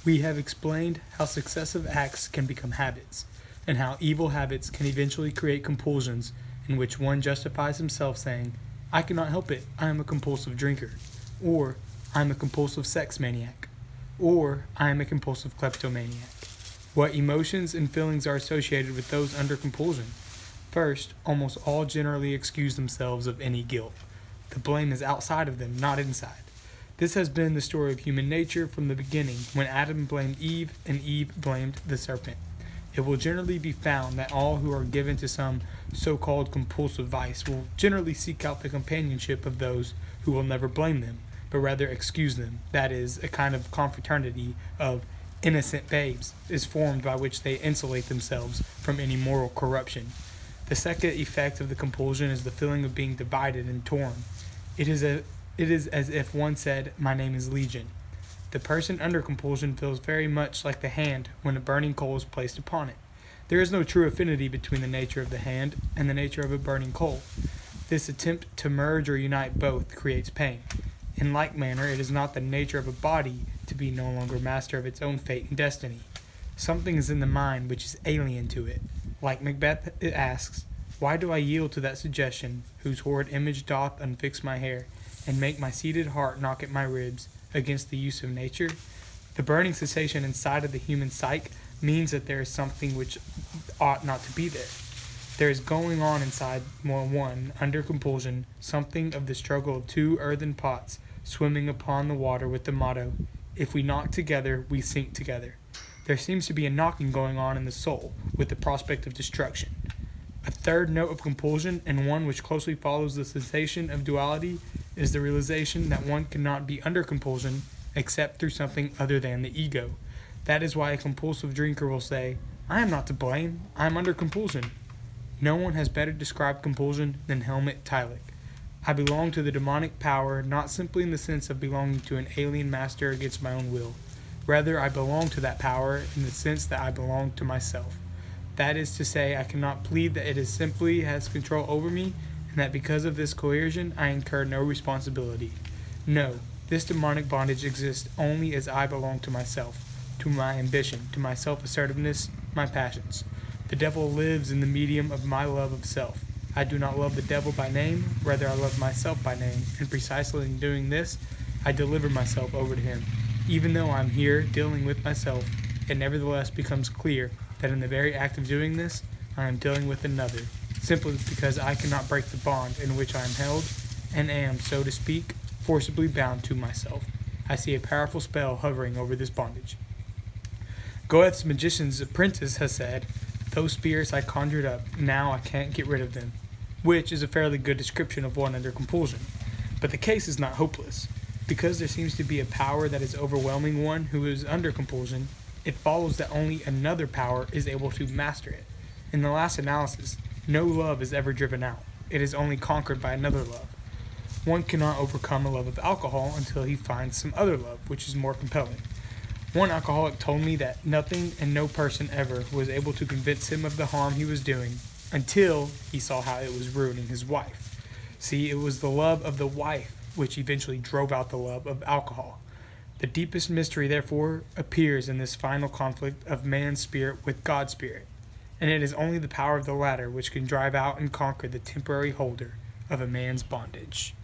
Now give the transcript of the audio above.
We have explained how successive acts can become habits, and how evil habits can eventually create compulsions in which one justifies himself saying, I cannot help it, I am a compulsive drinker, or I am a compulsive sex maniac, or I am a compulsive kleptomaniac. What emotions and feelings are associated with those under compulsion? First, almost all generally excuse themselves of any guilt. The blame is outside of them, not inside. This has been the story of human nature from the beginning, when Adam blamed Eve and Eve blamed the serpent. It will generally be found that all who are given to some so-called compulsive vice will generally seek out the companionship of those who will never blame them, but rather excuse them. That is, a kind of confraternity of innocent babes is formed by which they insulate themselves from any moral corruption. The second effect of the compulsion is the feeling of being divided and torn. It is as if one said, my name is Legion. The person under compulsion feels very much like the hand when a burning coal is placed upon it. There is no true affinity between the nature of the hand and the nature of a burning coal. This attempt to merge or unite both creates pain. In like manner, it is not the nature of a body to be no longer master of its own fate and destiny. Something is in the mind which is alien to it. Like Macbeth, it asks, why do I yield to that suggestion, whose horrid image doth unfix my hair, and make my seated heart knock at my ribs, against the use of nature? The burning sensation inside of the human psyche means that there is something which ought not to be there. There is going on inside one, under compulsion, something of the struggle of two earthen pots swimming upon the water with the motto, if we knock together, we sink together. There seems to be a knocking going on in the soul, with the prospect of destruction. A third note of compulsion, and one which closely follows the sensation of duality, is the realization that one cannot be under compulsion except through something other than the ego. That is why a compulsive drinker will say, I am not to blame, I am under compulsion. No one has better described compulsion than Helmut Tillich. I belong to the demonic power, not simply in the sense of belonging to an alien master against my own will. Rather, I belong to that power in the sense that I belong to myself. That is to say, I cannot plead that it is simply has control over me, and that because of this coercion I incur no responsibility. No, this demonic bondage exists only as I belong to myself, to my ambition, to my self-assertiveness, my passions. The devil lives in the medium of my love of self. I do not love the devil by name, rather I love myself by name, and precisely in doing this, I deliver myself over to him. Even though I am here dealing with myself, it nevertheless becomes clear that in the very act of doing this, I am dealing with another, simply because I cannot break the bond in which I am held, and am, so to speak, forcibly bound to myself. I see a powerful spell hovering over this bondage. Goethe's magician's apprentice has said, those spirits I conjured up, now I can't get rid of them, which is a fairly good description of one under compulsion. But the case is not hopeless. Because there seems to be a power that is overwhelming one who is under compulsion, it follows that only another power is able to master it. In the last analysis, no love is ever driven out. It is only conquered by another love. One cannot overcome a love of alcohol until he finds some other love, which is more compelling. One alcoholic told me that nothing and no person ever was able to convince him of the harm he was doing until he saw how it was ruining his wife. See, it was the love of the wife which eventually drove out the love of alcohol. The deepest mystery, therefore, appears in this final conflict of man's spirit with God's spirit, and it is only the power of the latter which can drive out and conquer the temporary holder of a man's bondage.